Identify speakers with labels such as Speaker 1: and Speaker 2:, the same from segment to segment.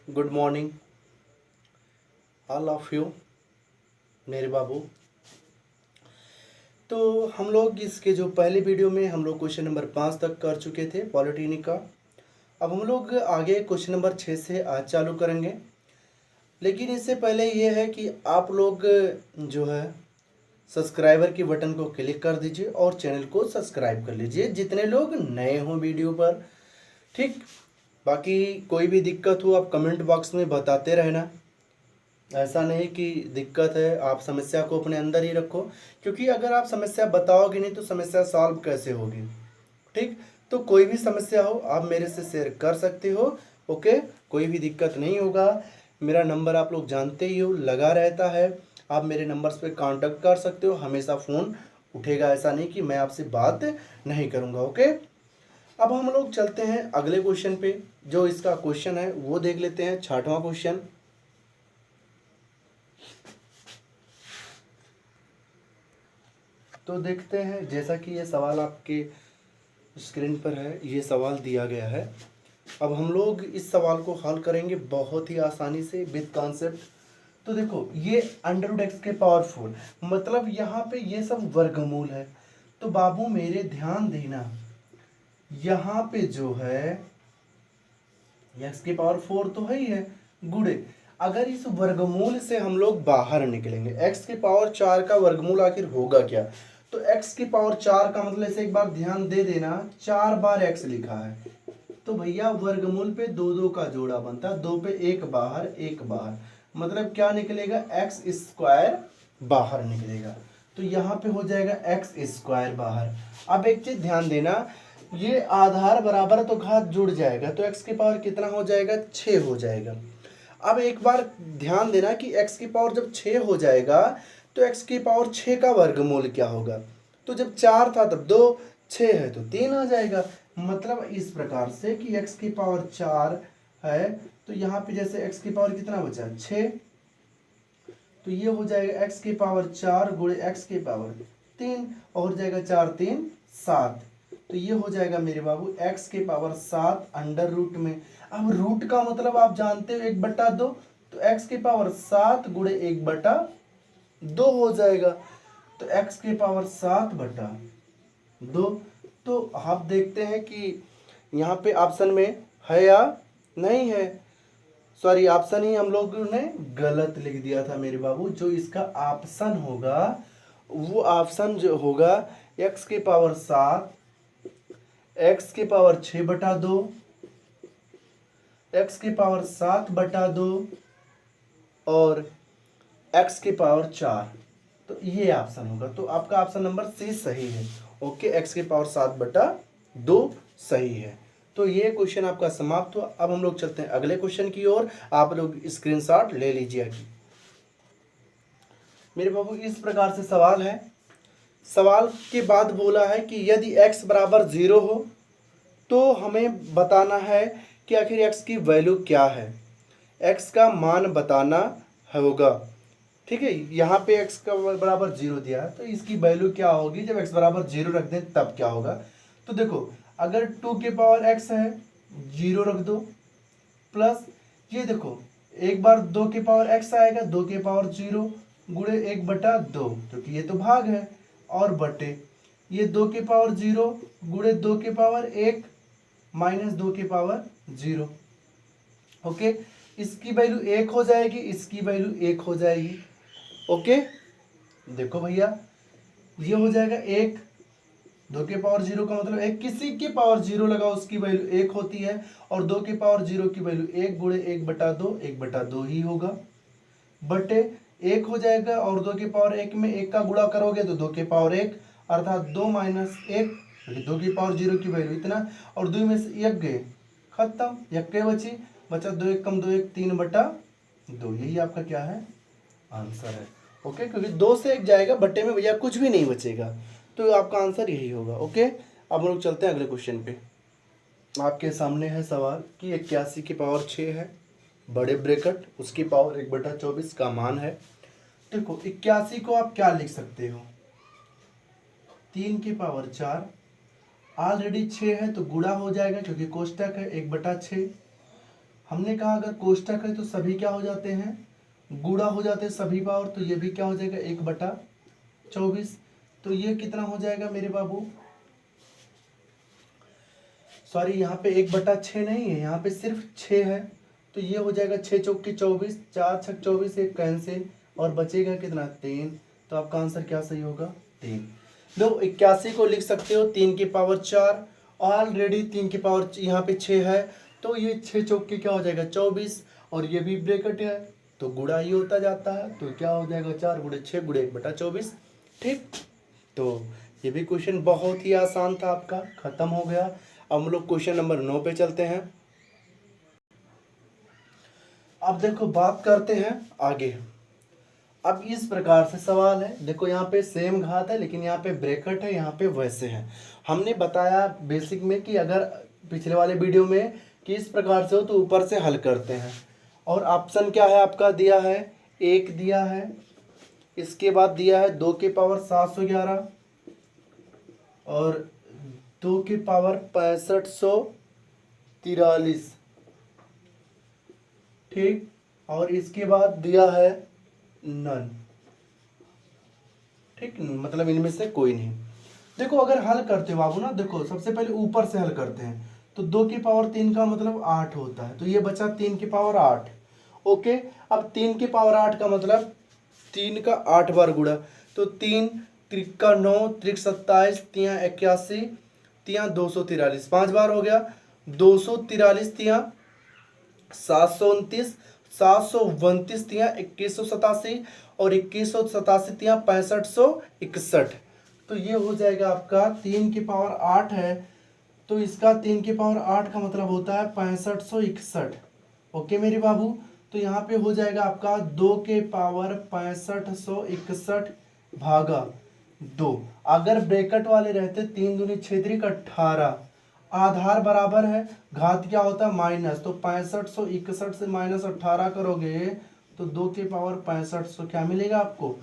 Speaker 1: Good morning all of you मेरे बाबू। तो हम लोग इसके जो पहले वीडियो में हम लोग क्वेश्चन नंबर 5 तक कर चुके थे पॉलिटिनी का। अब हम लोग आगे क्वेश्चन नंबर 6 से आज चालू करेंगे। लेकिन इससे पहले ये है कि आप लोग जो है सब्सक्राइबर की बटन को क्लिक कर दीजिए और चैनल को सब्सक्राइब कर लीजिए जितने लोग नए हों वीडियो पर। ठीक, बाकी कोई भी दिक्कत हो आप कमेंट बॉक्स में बताते रहना। ऐसा नहीं कि दिक्कत है आप समस्या को अपने अंदर ही रखो, क्योंकि अगर आप समस्या बताओगे नहीं तो समस्या सॉल्व कैसे होगी। ठीक, तो कोई भी समस्या हो आप मेरे से शेयर कर सकते हो। ओके, कोई भी दिक्कत नहीं होगा। मेरा नंबर आप लोग जानते ही हो, लगा रहता है। आप मेरे नंबर्स पे कांटेक्ट कर सकते हो, हमेशा फ़ोन उठेगा। ऐसा नहीं कि मैं आपसे बात नहीं करूँगा। ओके, अब हम लोग चलते हैं अगले क्वेश्चन पे। जो इसका क्वेश्चन है वो देख लेते हैं, 6वां क्वेश्चन। तो देखते हैं, जैसा कि ये सवाल आपके स्क्रीन पर है, ये सवाल दिया गया है। अब हम लोग इस सवाल को हल करेंगे बहुत ही आसानी से विद कॉन्सेप्ट। तो देखो, ये √x के पावर 4, मतलब यहाँ पे ये सब वर्गमूल है। तो बाबू मेरे ध्यान देना, यहाँ पे जो है x के पावर 4 तो है ही है, गुणे अगर इस वर्गमूल से हम लोग बाहर निकलेंगे, x के पावर 4 का वर्गमूल आखिर होगा क्या। तो x की पावर 4 का मतलब इसे एक बार ध्यान दे देना, 4 बार x लिखा है। तो भैया वर्गमूल पे दो दो का जोड़ा बनता है, दो पे एक बाहर एक बाहर, मतलब क्या निकलेगा, एक्स स्क्वायर बाहर निकलेगा। तो यहाँ पे हो जाएगा एक्स स्क्वायर बाहर। अब एक चीज ध्यान देना, ये आधार बराबर तो घात जुड़ जाएगा, तो x की पावर कितना हो जाएगा, 6 हो जाएगा। अब एक बार ध्यान देना कि x की पावर जब 6 हो जाएगा तो x की पावर 6 का वर्गमूल क्या होगा। तो जब 4 था तब 2, 6 है तो 3 आ जाएगा। मतलब इस प्रकार से कि x की पावर 4 है, तो यहाँ पे जैसे x की पावर कितना बचा, 6, तो ये हो जाएगा x की पावर 4 गुणे x की पावर 3, और जाएगा 4 3 7। तो ये हो जाएगा मेरे बाबू x के पावर 7 अंडर रूट में। अब रूट का मतलब आप जानते हो 1/2, तो x के पावर 7 गुणे 1/2 हो जाएगा। तो x के पावर 7/2। तो आप देखते हैं कि यहाँ पे ऑप्शन में है या नहीं है। सॉरी, ऑप्शन ही हम लोग ने गलत लिख दिया था मेरे बाबू। जो इसका ऑप्शन होगा वो ऑप्शन जो होगा x के पावर 7, x के पावर 6/2, x के पावर 7/2 और x के पावर 4। तो ये ऑप्शन होगा। तो आपका ऑप्शन नंबर सी सही है। ओके, x के पावर 7/2 सही है। तो ये क्वेश्चन आपका समाप्त हुआ। अब हम लोग चलते हैं अगले क्वेश्चन की ओर। आप लोग स्क्रीनशॉट ले लीजिए। मेरे बाबू इस प्रकार से सवाल है। सवाल के बाद बोला है कि यदि x बराबर 0 हो तो हमें बताना है कि आखिर x की वैल्यू क्या है, x का मान बताना होगा। ठीक है, यहाँ पे x का बराबर 0 दिया है, तो इसकी वैल्यू क्या होगी जब x बराबर 0 रख दें तब क्या होगा। तो देखो, अगर 2 के पावर x है, 0 रख दो, प्लस ये देखो एक बार 2 के पावर x आएगा, 2 के पावर 0 गुणे 1/2, क्योंकि ये तो भाग है, और बटे ये 2 के पावर 0 गुणे 2 के पावर 1 माइनस 2 के पावर 0। ओके, इसकी वैल्यू 1 हो जाएगी, इसकी वैल्यू 1 हो जाएगी। ओके, देखो भैया ये हो जाएगा 1, 2 के पावर 0 का मतलब 1, किसी के पावर 0 लगा उसकी वैल्यू 1 होती है, और 2 के पावर 0 की वैल्यू 1 गुणे 1/2, 1/2 ही होगा, बटे 1 हो जाएगा, और 2 के पावर 1 में 1 का गुणा करोगे तो 2 के पावर 1, अर्थात 2 माइनस 1, क्योंकि 2 की पावर 0 की वैल्यू इतना, और 2 में से 1 गए, खत्म, 1 के बचा 2 1 कम 2 1 3/2। यही आपका क्या है, आंसर है। ओके, क्योंकि 2 से 1 जाएगा, बट्टे में भैया कुछ भी नहीं बचेगा, तो आपका आंसर यही होगा। ओके, अब हम लोग चलते हैं अगले क्वेश्चन पे। आपके सामने है सवाल कि 81 की पावर 6 है, बड़े ब्रैकेट उसकी पावर 1/24 का मान है। देखो 81 को आप क्या लिख सकते हो, 3 की पावर 4, ऑलरेडी 6 है तो गुणा हो जाएगा क्योंकि कोष्टक है, 1/6। हमने कहा अगर कोष्टक है तो सभी क्या हो जाते हैं, गुणा हो जाते हैं सभी पावर, तो ये भी क्या हो जाएगा 1/24। तो ये कितना हो जाएगा मेरे बाबू, सॉरी यहाँ पे 1/6 नहीं है, यहाँ पे सिर्फ 6 है, तो ये हो जाएगा 6 चौक की 24, 4 छक 24, एक कैंसिल और बचेगा कितना 3। तो आपका आंसर क्या सही होगा 3। लो 81 को लिख सकते हो 3 की पावर 4, ऑलरेडी 3 की पावर यहाँ पे 6 है, तो ये 6 चौक की क्या हो जाएगा 24, और ये भी ब्रैकेट है तो गुणा ही होता जाता है, तो क्या हो जाएगा 4 गुणे 6 गुणे 1/24। ठीक, तो ये भी क्वेश्चन बहुत ही आसान था आपका, खत्म हो गया। अब हम लोग क्वेश्चन नंबर 9 पे चलते हैं। अब देखो बात करते हैं आगे। अब इस प्रकार से सवाल है, देखो यहाँ पे सेम घात है लेकिन यहाँ पे ब्रैकेट है, यहाँ पे वैसे है। हमने बताया बेसिक में कि अगर पिछले वाले वीडियो में कि इस प्रकार से हो तो ऊपर से हल करते हैं। और ऑप्शन क्या है आपका दिया है, 1 दिया है, इसके बाद दिया है 2 की पावर 711 और 2 की पावर 6543। ठीक, और इसके बाद दिया है नन। ठीक, मतलब इनमें से कोई नहीं। देखो अगर हल करते हो बाबू ना, देखो सबसे पहले ऊपर से हल करते हैं, तो 2 की पावर 3 का मतलब 8 होता है, तो ये बचा 3 की पावर 8। ओके, अब 3 की पावर 8 का मतलब 3 का 8 बार गुणा, तो 3 त्रिका 9 त्रिक 27 तिया 81 तिया 243, 5 बार हो गया, 243 तिया 729, 729 तिया 2187 और 2187 तिया 6561। तो ये हो जाएगा आपका 3 की पावर 8 है, तो इसका 3 की पावर 8 का मतलब होता है 6561। ओके मेरे बाबू, तो यहाँ पे हो जाएगा आपका 2 के पावर 6561 भागा 2। अगर ब्रैकेट वाले रहते 3 दूनी 6 त्रिक 18, आधार बराबर है, घात क्या होता है माइनस, तो 6561 से -18 करोगे तो 2 के पावर 6500 क्या मिलेगा आपको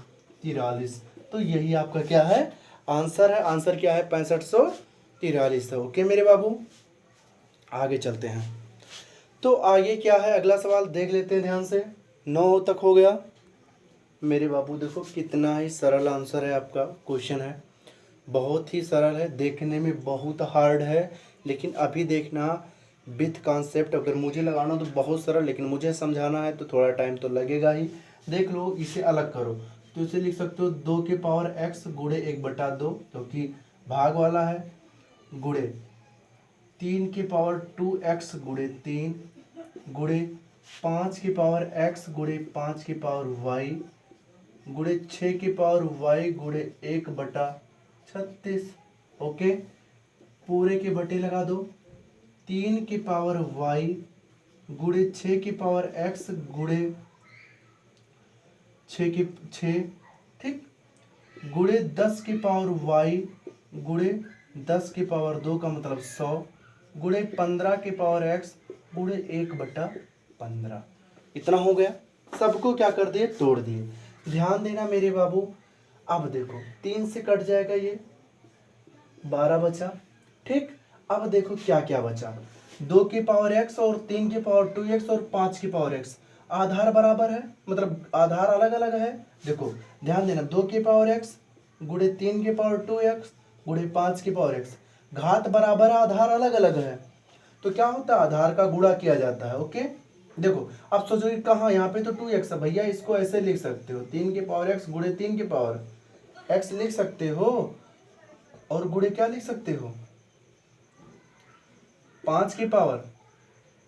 Speaker 1: 43। तो यही आपका क्या है आंसर है, आंसर क्या है 6543 है। ओके मेरे बाबू, आगे चलते हैं। तो आगे क्या है अगला सवाल देख लेते हैं ध्यान से। 9 तक हो गया मेरे बाबू, देखो कितना ही सरल आंसर है आपका, क्वेश्चन है बहुत ही सरल है, देखने में बहुत हार्ड है, लेकिन अभी देखना विथ कॉन्सेप्ट अगर मुझे लगाना तो बहुत सरल, लेकिन मुझे समझाना है तो थोड़ा टाइम तो लगेगा ही। देख लो इसे अलग करो, तो इसे लिख सकते हो 2 के पावर x गुणे 1/2 क्योंकि भाग वाला है, गुणे 3 की पावर 2x गुणे 3 गुणे 5 की पावर x गुणे 5 की पावर y गुणे 6 की पावर y गुणे 1/36। ओके, पूरे के बटे लगा दो, 3 की पावर y गुणे 6 की पावर x गुणे 6 की 6, ठीक, गुणे 10 की पावर y गुणे 10 की पावर 2 का मतलब 100 गुणे 15 की पावर x गुणे 1/15। इतना हो गया, सबको क्या कर दिए तोड़ दिए। ध्यान देना मेरे बाबू, अब देखो 3 से कट जाएगा ये 12 बचा। ठीक, अब देखो क्या क्या बचा, 2 की पावर x और 3 की पावर 2x और 5 की पावर x, आधार बराबर है मतलब आधार अलग अलग है। देखो ध्यान देना, 2 की पावर x गुणे 3 की पावर 2x गुणे 5 की पावर x, घात बराबर है आधार अलग अलग है, तो क्या होता है आधार का गुणा किया जाता है। ओके, देखो अब सोचो कि कहाँ, यहाँ पे तो 2x है भैया, इसको ऐसे लिख सकते हो 3 की पावर x गुणे 3 की पावर x लिख सकते हो, और गुणे क्या लिख सकते हो 5 की पावर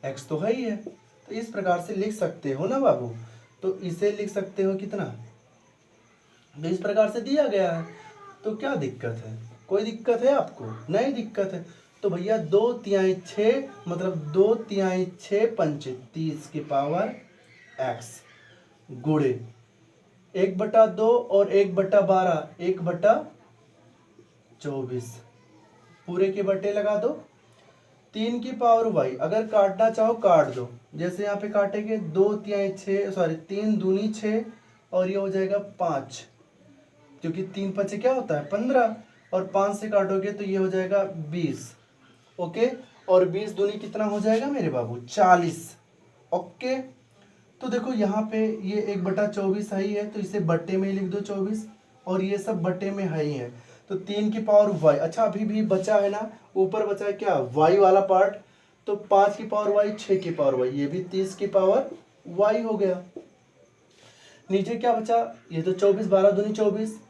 Speaker 1: x तो है ही है, तो इस प्रकार से लिख सकते हो ना बाबू। तो इसे लिख सकते हो कितना, तो इस प्रकार से दिया गया है, तो क्या दिक्कत है, कोई दिक्कत है आपको, नहीं दिक्कत है। तो भैया 2/6 मतलब 2/6 पंच 30 की पावर x गुणे 1/2 और 1/12 1/24, पूरे के बटे लगा दो, 3 की पावर y, अगर काटना चाहो काट दो, जैसे यहाँ पे काटेंगे 2/6 सॉरी 3 दूनी 6 और ये हो जाएगा 5, क्योंकि 3 पचे क्या होता है 15, और 5 से काटोगे तो ये हो जाएगा 20। ओके, और 20 दूनी कितना हो जाएगा मेरे बाबू 40। ओके। तो देखो यहाँ पे ये 1/24 है ही है, तो इसे बट्टे में ही लिख दो 24, और ये सब बट्टे में है ही है, तो 3 की पावर वाई। अच्छा अभी भी बचा है ना, ऊपर बचा है क्या, वाई वाला पार्ट, तो 5 की पावर वाई, 6 की पावर वाई, ये भी 30 की पावर वाई हो गया। नीचे क्या बचा, ये तो 24, 12 दूनी 24,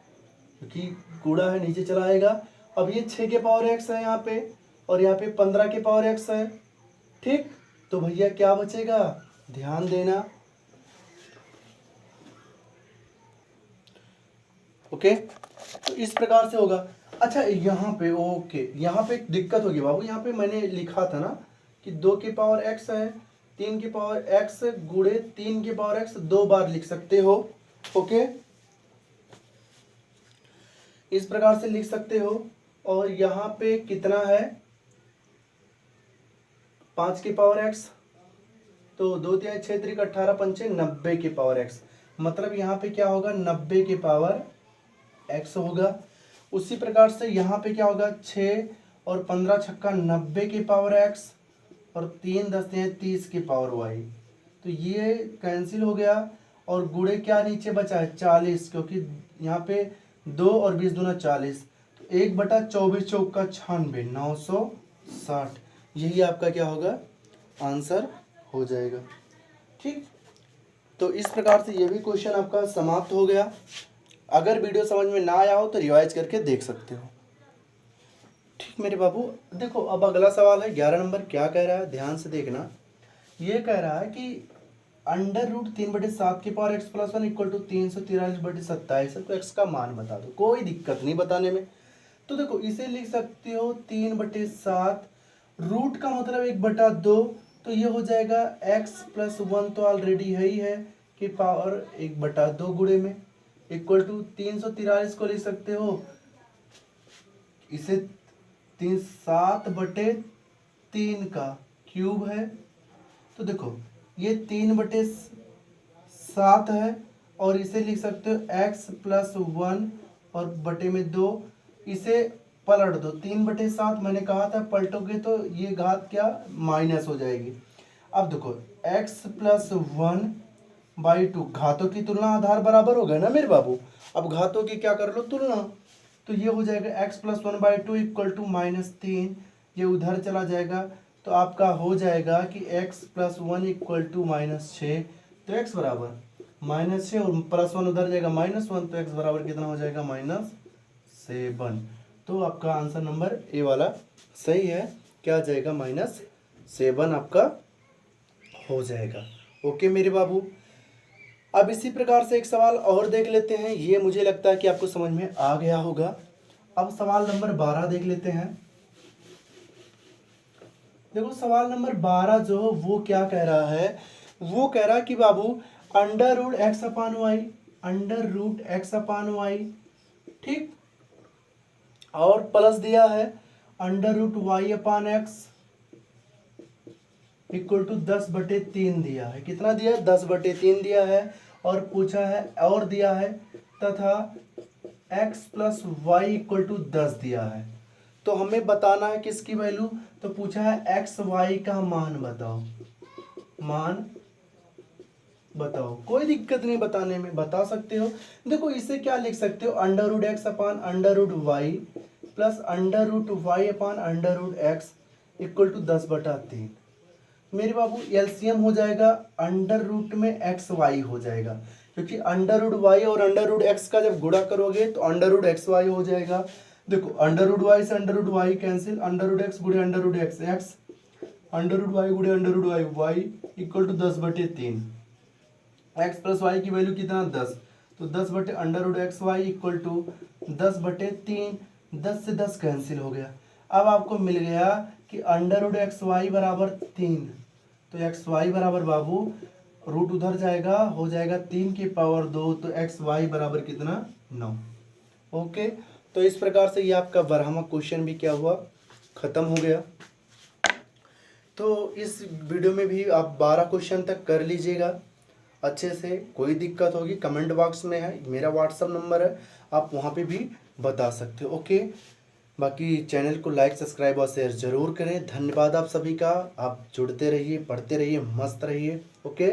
Speaker 1: क्योंकि कूड़ा है नीचे चला आएगा। अब ये 6 के पावर एक्स है यहाँ पे, और यहाँ पे 15 के पावर एक्स है, ठीक। तो भैया क्या बचेगा, ध्यान देना, ओके। तो इस प्रकार से होगा। अच्छा यहाँ पे ओके, यहाँ पे एक दिक्कत होगी बाबू, यहाँ पे मैंने लिखा था ना कि 2 की पावर एक्स है, 3 की पावर एक्स गुणे 3 की पावर एक्स 2 बार लिख सकते हो, ओके, इस प्रकार से लिख सकते हो। और यहाँ पे कितना है, 5 की पावर एक्स, तो 2 3 6 3 18 5 90 की पावर एक्स, मतलब यहाँ पे क्या होगा, 90 की पावर एक्स होगा। उसी प्रकार से यहाँ पे क्या होगा, 6 और 15 छक्का 90 की पावर एक्स, और 3 10 30 की पावर वाई, तो ये कैंसिल हो गया। और गुणे क्या नीचे बचा है, 40, क्योंकि यहाँ पे 2 और 20 दूना 40, तो 1/24 चौका 96, 960, यही आपका क्या होगा, आंसर हो जाएगा, ठीक। तो इस प्रकार से ये भी क्वेश्चन आपका समाप्त हो गया। अगर वीडियो समझ में ना आया हो तो रिवाइज करके देख सकते हो, ठीक मेरे बाबू। देखो अब अगला सवाल है 11 नंबर, क्या कह रहा है, ध्यान से देखना। ये कह रहा है कि √3/7 की पावर x + 1 = 343/27 है, तो x का मान बता दो। कोई दिक्कत नहीं बताने में। तो देखो इसे लिख सकते हो 3/7, रूट का मतलब 1/2, तो ये हो जाएगा x + 1 तो ऑलरेडी है ही है कि पावर 1/2 गुणे में इक्वल टू 343 को लिख सकते हो, इसे 7/3 का क्यूब है। तो देखो ये 3/7 है, और इसे लिख सकते हो x + 1 और बटे में 2, इसे पलट दो, 3/7 मैंने कहा था पलटोगे तो ये घात क्या माइनस हो जाएगी। अब देखो x + 1/2, घातों की तुलना आधार बराबर हो गया ना मेरे बाबू, अब घातों की क्या कर लो तुलना, तो ये हो जाएगा x + 1/2 = -3, ये उधर चला जाएगा, तो आपका हो जाएगा कि x + 1 = -6, तो x बराबर -6 और +1 उधर जाएगा -1, तो x बराबर कितना हो जाएगा, -7। तो आपका आंसर नंबर ए वाला सही है, क्या जाएगा, -7 आपका हो जाएगा, ओके मेरे बाबू। अब इसी प्रकार से एक सवाल और देख लेते हैं, ये मुझे लगता है कि आपको समझ में आ गया होगा। अब सवाल नंबर 12 देख लेते हैं। देखो सवाल नंबर 12 जो वो क्या कह रहा है, वो कह रहा है कि बाबू √x/y, ठीक, और प्लस दिया है √y/x = 10/3 दिया है, कितना दिया है, 10/3 दिया है, और पूछा है और दिया है तथा x + y = 10 दिया है। तो हमें बताना है किसकी वैल्यू, तो पूछा है x y का मान बताओ, मान बताओ, कोई दिक्कत नहीं बताने में, बता सकते हो। देखो इसे क्या लिख सकते हो, √x/√y प्लस √y/√x = 10/3। मेरे बाबू एलसीएम हो जाएगा, अंडर रूट में एक्स वाई हो जाएगा, क्योंकि √y और √x का जब गुणा करोगे तो √xy हो जाएगा। देखो √y से √y कैंसिल, √x गुणे √x x, √y गुणे √y y = 10/3। x + y की वैल्यू कितना, 10, तो 10/√xy = 10/3, 10 से 10 कैंसिल हो गया। अब आपको मिल गया कि √xy = 3, तो xy बराबर बाबू रूट उधर जाएगा, हो जाएगा 3 की पावर 2, तो xy बराबर कितना, 9, ओके। तो इस प्रकार से ये आपका 12वां क्वेश्चन भी क्या हुआ, खत्म हो गया। तो इस वीडियो में भी आप 12 क्वेश्चन तक कर लीजिएगा अच्छे से। कोई दिक्कत होगी कमेंट बॉक्स में है मेरा व्हाट्सअप नंबर है, आप वहाँ पे भी बता सकते हो, ओके। बाकी चैनल को लाइक सब्सक्राइब और शेयर ज़रूर करें। धन्यवाद आप सभी का। आप जुड़ते रहिए, पढ़ते रहिए, मस्त रहिए। ओके।